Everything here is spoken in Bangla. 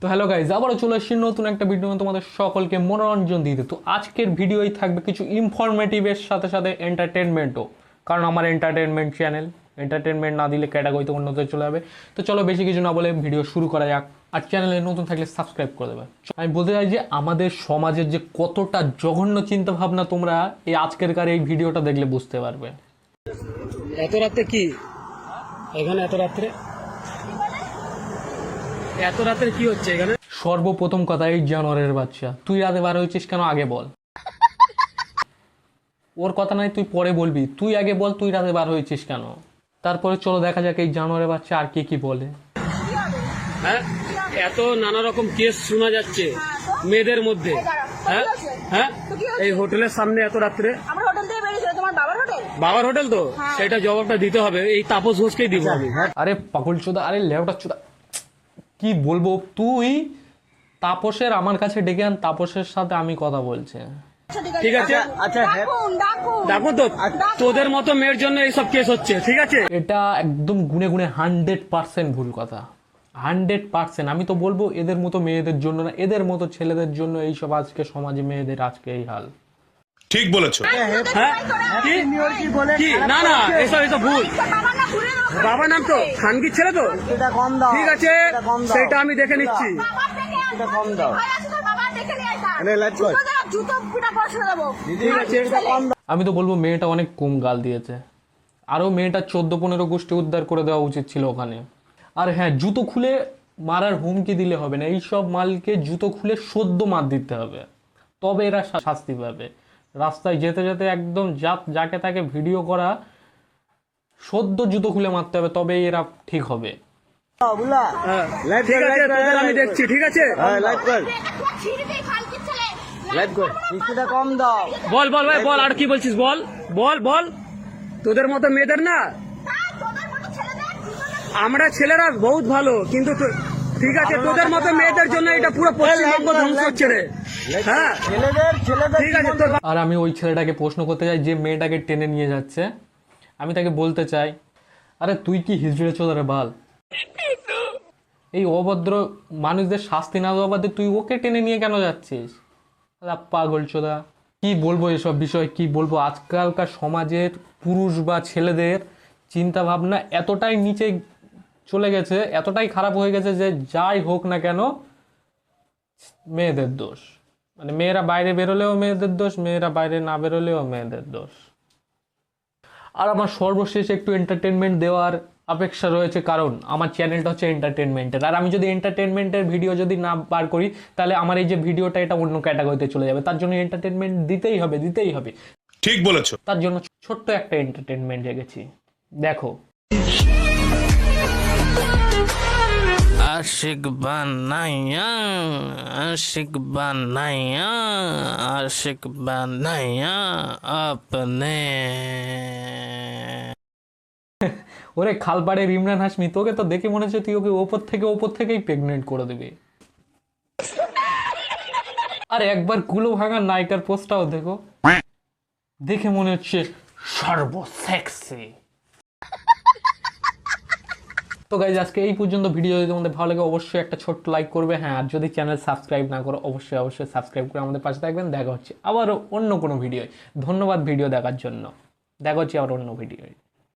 তো হ্যালো গাইজ, আবারও চলে এসেছি নতুন একটা ভিডিও তোমাদের সকলকে মনোরঞ্জন দিতে। তো আজকের ভিডিওই থাকবে কিছু ইনফরমেটিভের সাথে সাথে এন্টারটেনমেন্টও, কারণ আমার এন্টারটেনমেন্ট চ্যানেল, এন্টারটেনমেন্ট না দিলে ক্যাটাগরিতে অন্যতে চলে যাবে। তো চলো বেশি কিছু না বলে ভিডিও শুরু করা যাক। আর চ্যানেলে নতুন থাকলে সাবস্ক্রাইব করে দেবে। আমি বলতে চাই যে আমাদের সমাজের যে কতটা জঘন্য চিন্তা ভাবনা তোমরা এই আজকেরকার এই ভিডিওটা দেখলে বুঝতে পারবে। এত রাতে কি এখানে? এত রাতের কি হচ্ছে এখানে? সর্বপ্রথম কথা, এই জানোয়ারের বাচ্চা, তুই রাতে বার হয়েছিস কেন আগে বল। ওর কথা নাই, তুই পরে বলবি, তুই আগে বল তুই রাতে বার হয়েছিস কেন। তারপরে চলো দেখা যাক এই জানোয়ারের বাচ্চা আর কি বলে। হ্যাঁ, এত নানা রকম কেস শোনা যাচ্ছে মেয়েদের মধ্যে। হ্যাঁ হ্যাঁ, এই হোটেলের সামনে এত রাত্রে। বাবার হোটেল তো, সেটা জবাবটা দিতে হবে এই তাপস ঘোষকেই দিব আমি। আরে পাগল চোদা, আরে লেউটা চোদা, কি বলবো। তুই তাপসের আমার কাছে ডেকে আন, তাপসের সাথে আমি কথা বলছি। ঠিক আছে, আচ্ছা ডাকো তো। তোদের মতো মেয়ের জন্য এইসব কেস হচ্ছে, ঠিক আছে? এটা একদম গুনে গুনে 100% ভুল কথা, 100%। আমি তো বলবো এদের মতো মেয়েদের জন্য না, এদের মতো ছেলেদের জন্য এইসব আজকে সমাজে মেয়েদের আজকে এই হাল। ঠিক বলেছো। হ্যাঁ কি না না, এসব ভুল। বাবার নাম তো খানকির ছেলে তো, ঠিক আছে, সেটা আমি দেখে নিচ্ছি। আমি তো বলবো মেয়েটা অনেক কম গাল দিয়েছে, আরো মেয়েটা 14-15 গোষ্ঠী উদ্ধার করে দেওয়া উচিত ছিল ওখানে। আর হ্যাঁ, জুতো খুলে মারার হুমকি দিলে হবে না, এইসব মালকে জুতো খুলে সদ্য মার দিতে হবে, তবে এরা শাস্তি পাবে। রাস্তায় যেতে যেতে একদম যাকে তাকে ভিডিও করা, সদ্য জুতো খুলে মারতে হবে, তবে এরা ঠিক হবে। ঠিক আছে, তোদের আমি দেখছি, ঠিক আছে? বল বল ভাই বল, আর কি বলছিস বল বল বল। তোদের মতো মেয়েদের না, আমরা ছেলেরা বহুত ভালো, কিন্তু ঠিক আছে, তোদের মতো মেয়েদের জন্য এটা পুরো পশ্চিমবঙ্গ ধ্বংস হচ্ছে রে। হ্যাঁ ঠিক আছে তোর। আর আমি ওই ছেলেটাকে প্রশ্ন করতে চাই যে মেয়েটাকে টেনে নিয়ে যাচ্ছে, আমি তাকে বলতে চাই, আরে তুই কি হিজড়ে চোদারে বাল, এই অভদ্র মানুষদের শাস্তি না দেওয়া বাদে তুই ওকে টেনে নিয়ে কেন যাচ্ছিস? পাগল চোদা। কি বলবো এসব বিষয়, কি বলবো। আজকালকার সমাজের পুরুষ বা ছেলেদের চিন্তা ভাবনা এতটাই নিচে চলে গেছে, এতটাই খারাপ হয়ে গেছে যে যাই হোক না কেন মেয়েদের দোষ। মানে মেয়েরা বাইরে বেরোলেও মেয়েদের দোষ, মেয়েরা বাইরে না বেরোলেও মেয়েদের দোষ। আর আমার সর্বশেষ একটু এন্টারটেনমেন্ট দেওয়ার অপেক্ষা রয়েছে, কারণ আমার চ্যানেলটা হচ্ছে এন্টারটেনমেন্টের। আর আমি যদি এন্টারটেনমেন্টের ভিডিও যদি না বার করি, তাহলে আমার এই যে ভিডিওটা এটা অন্য ক্যাটাগরিতে চলে যাবে। তার জন্য এন্টারটেনমেন্ট দিতেই হবে। ঠিক বলেছো। তার জন্য ছোট্ট একটা এন্টারটেনমেন্ট রেখেছি, দেখো। आशिक बनाया अपने। ওরে খালপাড়ের ইমরান হাশমি, তোকে তো দেখে মনে হচ্ছে তুই ওকে ওপর থেকেই প্রেগনেন্ট করে দিবি। আর একবার গুলো ভাঙার নায়িকার পোস্টটাও দেখো, দেখে মনে হচ্ছে সর্বসেক্সি। তো গাইজ, আজকে এই পর্যন্ত। ভিডিও যদি তোমাদের ভালো লাগে অবশ্যই একটা ছোট্ট লাইক করবে। হ্যাঁ, আর যদি চ্যানেল সাবস্ক্রাইব না করো অবশ্যই সাবস্ক্রাইব করে আমাদের পাশে থাকবেন। দেখা হচ্ছে আবারও অন্য কোনো ভিডিও। ধন্যবাদ ভিডিও দেখার জন্য, দেখা হচ্ছে আবার অন্য ভিডিও।